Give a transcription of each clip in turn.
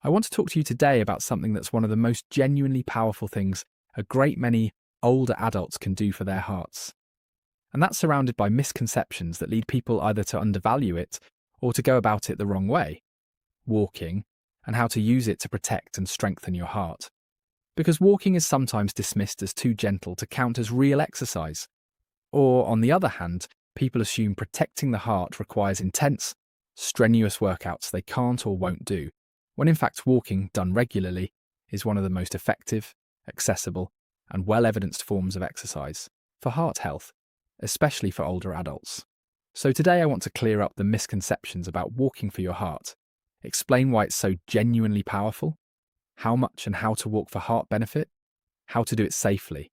I want to talk to you today about something that's one of the most genuinely powerful things a great many older adults can do for their hearts. And that's surrounded by misconceptions that lead people either to undervalue it or to go about it the wrong way. Walking, and how to use it to protect and strengthen your heart. Because walking is sometimes dismissed as too gentle to count as real exercise. Or, on the other hand, people assume protecting the heart requires intense, strenuous workouts they can't or won't do, when in fact walking, done regularly, is one of the most effective, accessible, and well-evidenced forms of exercise for heart health, especially for older adults. So today I want to clear up the misconceptions about walking for your heart, explain why it's so genuinely powerful, how much and how to walk for heart benefit, how to do it safely,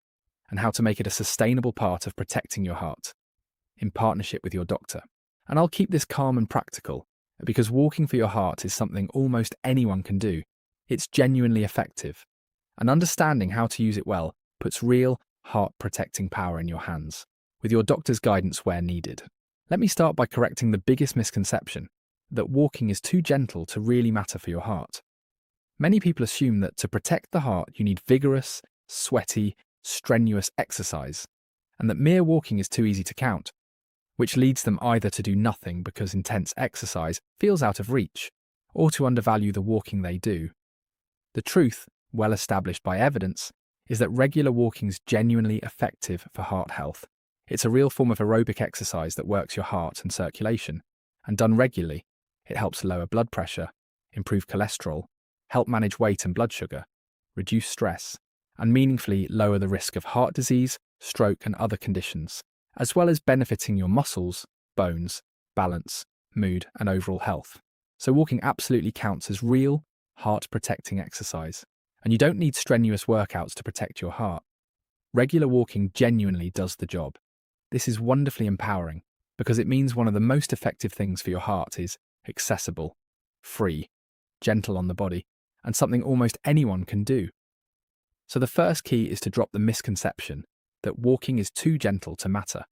and how to make it a sustainable part of protecting your heart, in partnership with your doctor. And I'll keep this calm and practical, because walking for your heart is something almost anyone can do. It's genuinely effective, and understanding how to use it well puts real heart-protecting power in your hands, with your doctor's guidance where needed. Let me start by correcting the biggest misconception, that walking is too gentle to really matter for your heart. Many people assume that to protect the heart you need vigorous, sweaty, strenuous exercise, and that mere walking is too easy to count, which leads them either to do nothing because intense exercise feels out of reach, or to undervalue the walking they do. The truth, well established by evidence, is that regular walking is genuinely effective for heart health. It's a real form of aerobic exercise that works your heart and circulation, and done regularly, it helps lower blood pressure, improve cholesterol, help manage weight and blood sugar, reduce stress, and meaningfully lower the risk of heart disease, stroke, and other conditions, as well as benefiting your muscles, bones, balance, mood, and overall health. So walking absolutely counts as real, heart-protecting exercise, and you don't need strenuous workouts to protect your heart. Regular walking genuinely does the job. This is wonderfully empowering, because it means one of the most effective things for your heart is accessible, free, gentle on the body, and something almost anyone can do. So the first key is to drop the misconception that walking is too gentle to matter,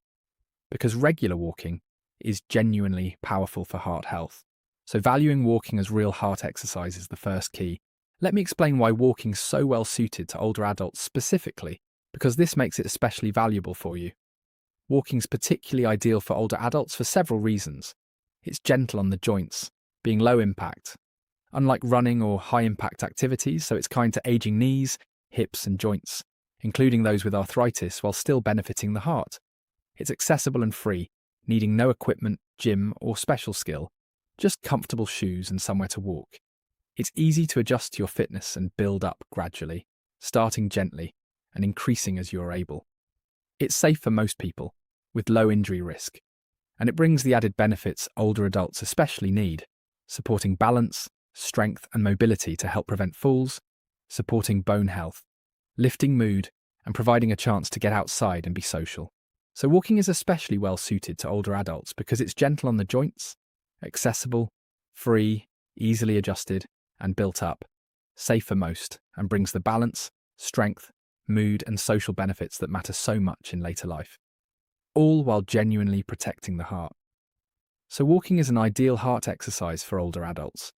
because regular walking is genuinely powerful for heart health. So valuing walking as real heart exercise is the first key. Let me explain why walking is so well suited to older adults specifically, because this makes it especially valuable for you. Walking is particularly ideal for older adults for several reasons. It's gentle on the joints, being low impact, unlike running or high impact activities, so it's kind to aging knees, hips and joints, including those with arthritis, while still benefiting the heart. It's accessible and free, needing no equipment, gym or special skill, just comfortable shoes and somewhere to walk. It's easy to adjust to your fitness and build up gradually, starting gently and increasing as you're able. It's safe for most people, with low injury risk, and it brings the added benefits older adults especially need, supporting balance, strength and mobility to help prevent falls, supporting bone health, lifting mood, and providing a chance to get outside and be social. So walking is especially well suited to older adults because it's gentle on the joints, accessible, free, easily adjusted, and built up, safe for most, and brings the balance, strength, mood, and social benefits that matter so much in later life, all while genuinely protecting the heart. So walking is an ideal heart exercise for older adults,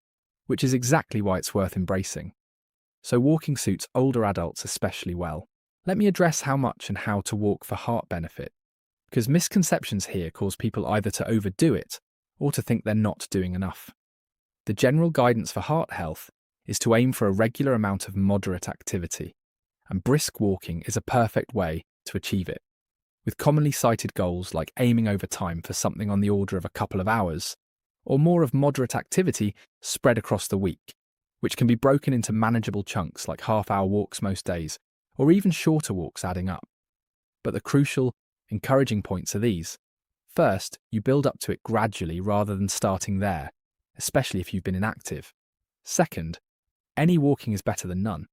which is exactly why it's worth embracing. So walking suits older adults especially well. Let me address how much and how to walk for heart benefit, because misconceptions here cause people either to overdo it or to think they're not doing enough. The general guidance for heart health is to aim for a regular amount of moderate activity, and brisk walking is a perfect way to achieve it, with commonly cited goals like aiming over time for something on the order of a couple of hours, or more of moderate activity spread across the week, which can be broken into manageable chunks like half-hour walks most days, or even shorter walks adding up. But the crucial, encouraging points are these. First, you build up to it gradually rather than starting there, especially if you've been inactive. Second, any walking is better than none,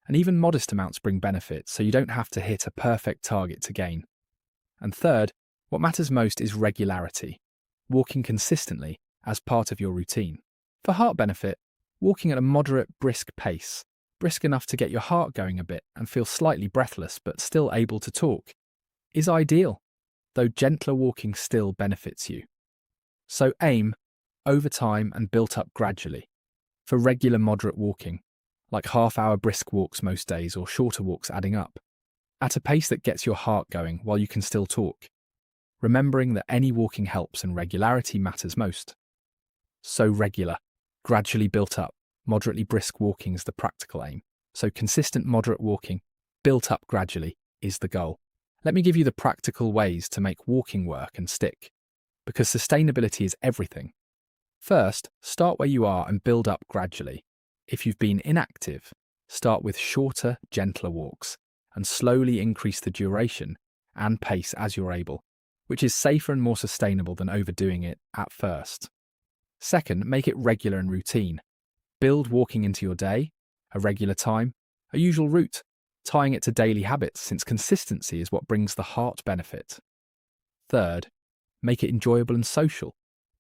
and even modest amounts bring benefits, so you don't have to hit a perfect target to gain. And third, what matters most is regularity, walking consistently as part of your routine. For heart benefit, walking at a moderate, brisk pace, brisk enough to get your heart going a bit and feel slightly breathless but still able to talk, is ideal, though gentler walking still benefits you. So aim, over time and built up gradually. For regular moderate walking, like half-hour brisk walks most days or shorter walks adding up, at a pace that gets your heart going while you can still talk, remembering that any walking helps and regularity matters most. So regular, gradually built up, moderately brisk walking is the practical aim. So consistent moderate walking, built up gradually, is the goal. Let me give you the practical ways to make walking work and stick, because sustainability is everything. First, start where you are and build up gradually. If you've been inactive, start with shorter, gentler walks and slowly increase the duration and pace as you're able, which is safer and more sustainable than overdoing it at first. Second, make it regular and routine. Build walking into your day, a regular time, a usual route, tying it to daily habits since consistency is what brings the heart benefit. Third, make it enjoyable and social.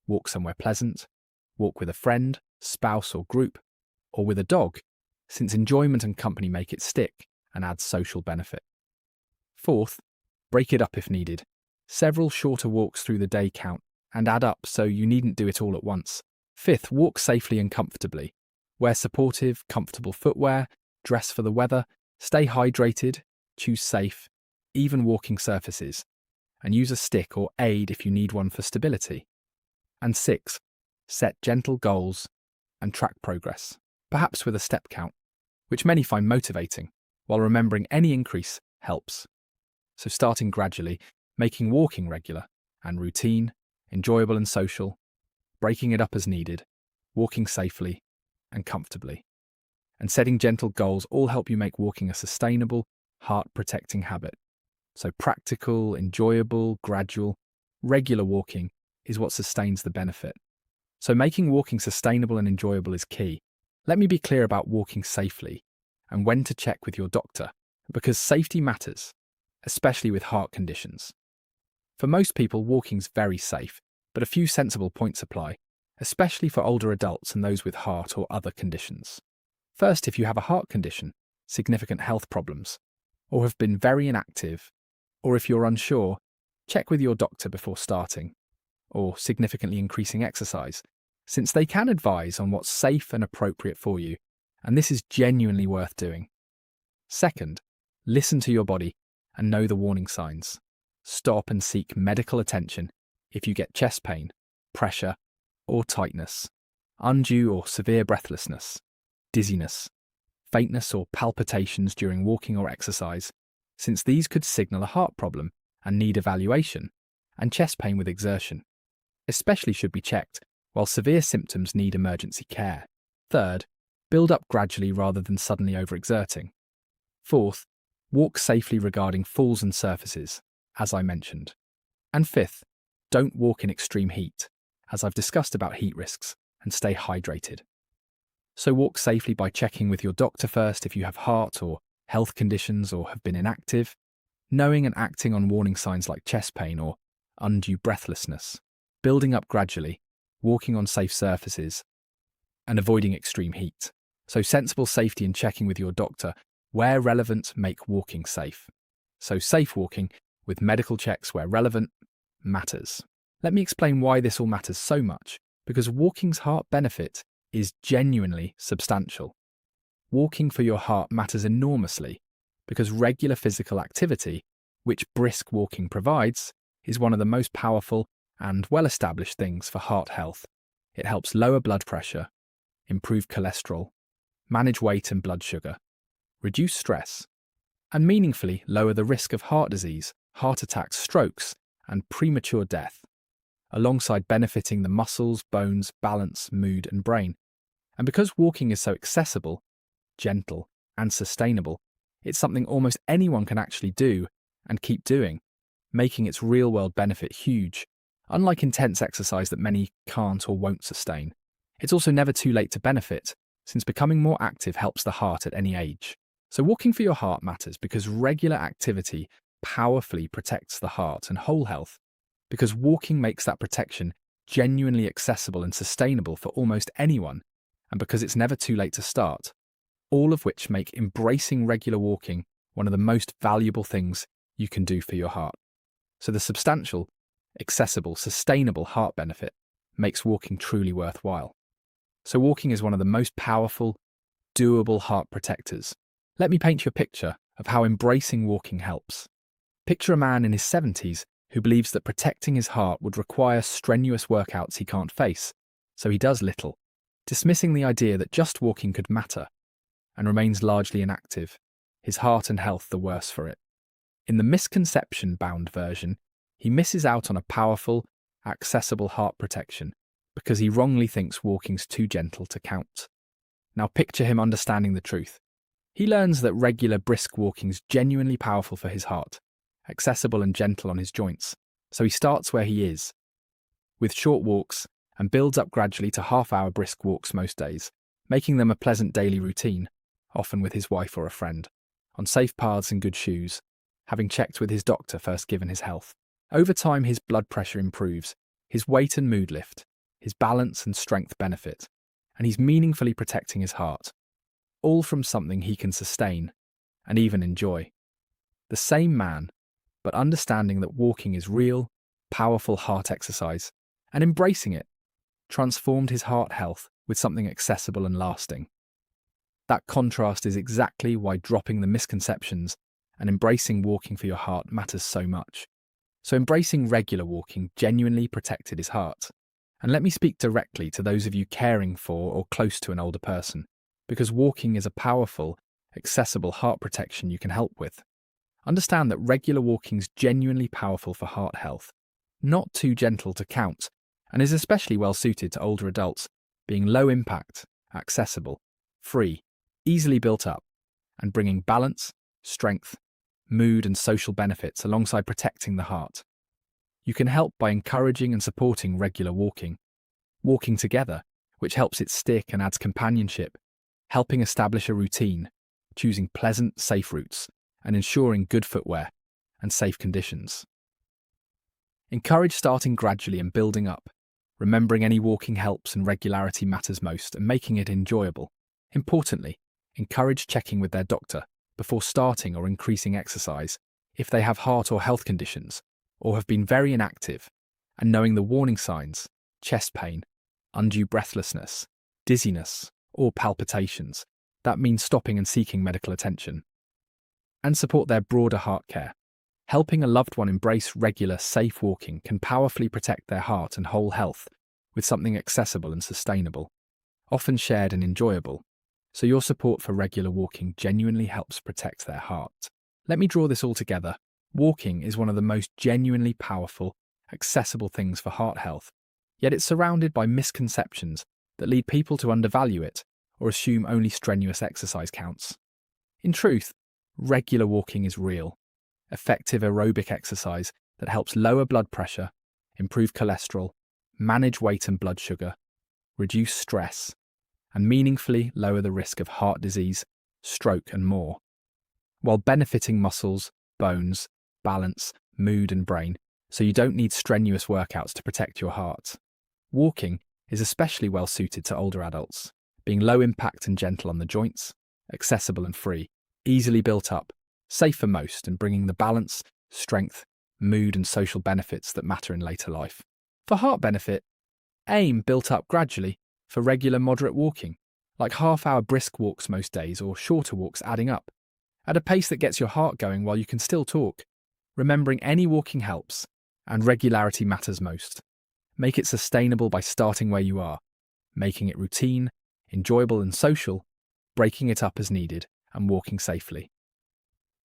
Walk somewhere pleasant, walk with a friend, spouse or group, or with a dog, since enjoyment and company make it stick and add social benefit. Fourth, break it up if needed. Several shorter walks through the day count and add up, so you needn't do it all at once. Fifth, walk safely and comfortably. Wear supportive, comfortable footwear, dress for the weather, stay hydrated, choose safe, even walking surfaces, and use a stick or aid if you need one for stability. And six, set gentle goals and track progress, perhaps with a step count, which many find motivating, while remembering any increase helps. So starting gradually, making walking regular and routine, enjoyable and social, breaking it up as needed, walking safely and comfortably, and setting gentle goals all help you make walking a sustainable, heart-protecting habit. So practical, enjoyable, gradual, regular walking is what sustains the benefit. So making walking sustainable and enjoyable is key. Let me be clear about walking safely and when to check with your doctor, because safety matters, especially with heart conditions. For most people, walking's very safe, but a few sensible points apply, especially for older adults and those with heart or other conditions. First, if you have a heart condition, significant health problems, or have been very inactive, or if you're unsure, check with your doctor before starting, or significantly increasing exercise, since they can advise on what's safe and appropriate for you, and this is genuinely worth doing. Second, listen to your body and know the warning signs. Stop and seek medical attention if you get chest pain, pressure, or tightness, undue or severe breathlessness, dizziness, faintness or palpitations during walking or exercise, since these could signal a heart problem and need evaluation, and chest pain with exertion, especially should be checked, while severe symptoms need emergency care. Third, build up gradually rather than suddenly overexerting. Fourth, walk safely regarding falls and surfaces, as I mentioned. And fifth, don't walk in extreme heat, as I've discussed about heat risks, and stay hydrated. So walk safely by checking with your doctor first if you have heart or health conditions or have been inactive, knowing and acting on warning signs like chest pain or undue breathlessness, building up gradually, walking on safe surfaces, and avoiding extreme heat. So sensible safety and checking with your doctor where relevant make walking safe. So safe walking with medical checks where relevant matters. Let me explain why this all matters so much, because walking's heart benefit is genuinely substantial. Walking for your heart matters enormously because regular physical activity, which brisk walking provides, is one of the most powerful and well-established things for heart health. It helps lower blood pressure, improve cholesterol, manage weight and blood sugar, reduce stress, and meaningfully lower the risk of heart disease, heart attacks, strokes, and premature death, alongside benefiting the muscles, bones, balance, mood, and brain. And because walking is so accessible, gentle, and sustainable, it's something almost anyone can actually do and keep doing, making its real-world benefit huge, unlike intense exercise that many can't or won't sustain. It's also never too late to benefit, since becoming more active helps the heart at any age. So walking for your heart matters because regular activity powerfully protects the heart and whole health, because walking makes that protection genuinely accessible and sustainable for almost anyone, and because it's never too late to start, all of which make embracing regular walking one of the most valuable things you can do for your heart. So the substantial, accessible, sustainable heart benefit makes walking truly worthwhile. So walking is one of the most powerful, doable heart protectors. Let me paint you a picture of how embracing walking helps. Picture a man in his 70s who believes that protecting his heart would require strenuous workouts he can't face, so he does little, dismissing the idea that just walking could matter, and remains largely inactive, his heart and health the worse for it. In the misconception-bound version, he misses out on a powerful, accessible heart protection because he wrongly thinks walking's too gentle to count. Now picture him understanding the truth. He learns that regular brisk walking's genuinely powerful for his heart, accessible and gentle on his joints, so he starts where he is, with short walks, and builds up gradually to half-hour brisk walks most days, making them a pleasant daily routine, often with his wife or a friend, on safe paths and good shoes, having checked with his doctor first given his health. Over time, his blood pressure improves, his weight and mood lift, his balance and strength benefit, and he's meaningfully protecting his heart, all from something he can sustain and even enjoy. The same man, but understanding that walking is real, powerful heart exercise, and embracing it, transformed his heart health with something accessible and lasting. That contrast is exactly why dropping the misconceptions and embracing walking for your heart matters so much. So embracing regular walking genuinely protected his heart. And let me speak directly to those of you caring for or close to an older person, because walking is a powerful, accessible heart protection you can help with. Understand that regular walking is genuinely powerful for heart health, not too gentle to count, and is especially well suited to older adults, being low impact, accessible, free, easily built up, and bringing balance, strength, mood and social benefits alongside protecting the heart. You can help by encouraging and supporting regular walking together, which helps it stick and adds companionship, helping establish a routine, choosing pleasant, safe routes, and ensuring good footwear and safe conditions. Encourage starting gradually and building up, remembering any walking helps and regularity matters most, and making it enjoyable. Importantly, encourage checking with their doctor before starting or increasing exercise if they have heart or health conditions or have been very inactive, and knowing the warning signs, chest pain, undue breathlessness, dizziness, or palpitations, that means stopping and seeking medical attention. And support their broader heart care. Helping a loved one embrace regular, safe walking can powerfully protect their heart and whole health with something accessible and sustainable, often shared and enjoyable. So your support for regular walking genuinely helps protect their heart. Let me draw this all together. Walking is one of the most genuinely powerful, accessible things for heart health, yet it's surrounded by misconceptions that lead people to undervalue it or assume only strenuous exercise counts. In truth, regular walking is real, effective aerobic exercise that helps lower blood pressure, improve cholesterol, manage weight and blood sugar, reduce stress, and meaningfully lower the risk of heart disease, stroke, and more, while benefiting muscles, bones, balance, mood, and brain, so you don't need strenuous workouts to protect your heart. Walking is especially well suited to older adults, being low impact and gentle on the joints, accessible and free, easily built up, safe for most, and bringing the balance, strength, mood, and social benefits that matter in later life. For heart benefit, aim built up gradually for regular moderate walking, like half-hour brisk walks most days or shorter walks adding up, at a pace that gets your heart going while you can still talk. Remembering any walking helps, and regularity matters most. Make it sustainable by starting where you are, making it routine, enjoyable and social, breaking it up as needed, and walking safely.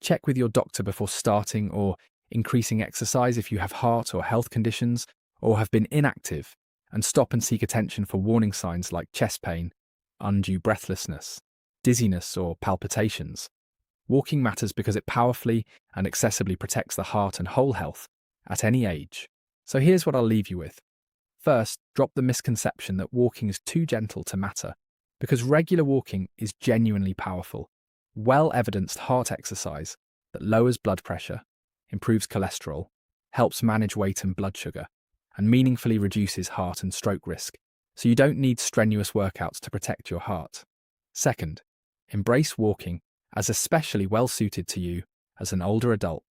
Check with your doctor before starting or increasing exercise if you have heart or health conditions or have been inactive, and stop and seek attention for warning signs like chest pain, undue breathlessness, dizziness, or palpitations. Walking matters because it powerfully and accessibly protects the heart and whole health at any age. So here's what I'll leave you with. First, drop the misconception that walking is too gentle to matter, because regular walking is genuinely powerful, well-evidenced heart exercise that lowers blood pressure, improves cholesterol, helps manage weight and blood sugar, and meaningfully reduces heart and stroke risk, so you don't need strenuous workouts to protect your heart. Second, embrace walking as especially well suited to you as an older adult,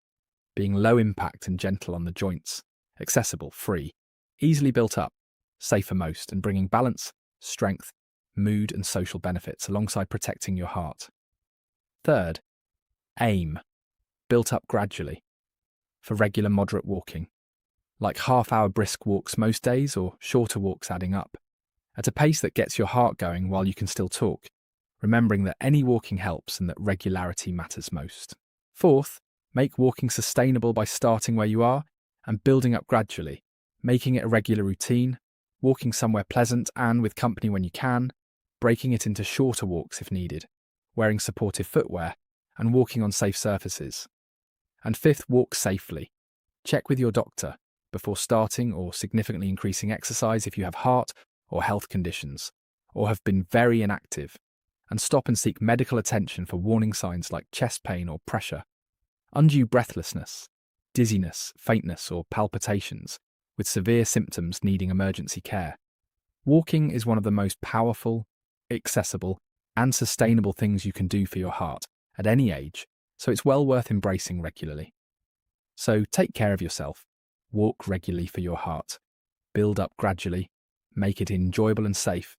being low impact and gentle on the joints, accessible, free, easily built up, safe for most, and bringing balance, strength, mood, and social benefits alongside protecting your heart. Third, aim. Built up gradually. For regular moderate walking, like half-hour brisk walks most days or shorter walks adding up, at a pace that gets your heart going while you can still talk, remembering that any walking helps and that regularity matters most. Fourth, make walking sustainable by starting where you are and building up gradually, making it a regular routine, walking somewhere pleasant and with company when you can, breaking it into shorter walks if needed, wearing supportive footwear, and walking on safe surfaces. And fifth, walk safely. Check with your doctor before starting or significantly increasing exercise if you have heart or health conditions, or have been very inactive, and stop and seek medical attention for warning signs like chest pain or pressure, undue breathlessness, dizziness, faintness, or palpitations, with severe symptoms needing emergency care. Walking is one of the most powerful, accessible, and sustainable things you can do for your heart at any age, so it's well worth embracing regularly. So take care of yourself, walk regularly for your heart, build up gradually, make it enjoyable and safe,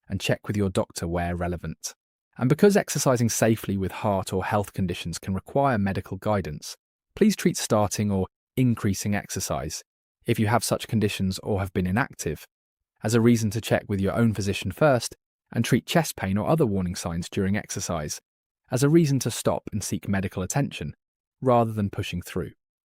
and check with your doctor where relevant. And because exercising safely with heart or health conditions can require medical guidance, please treat starting or increasing exercise, if you have such conditions or have been inactive, as a reason to check with your own physician first, and treat chest pain or other warning signs during exercise as a reason to stop and seek medical attention, rather than pushing through.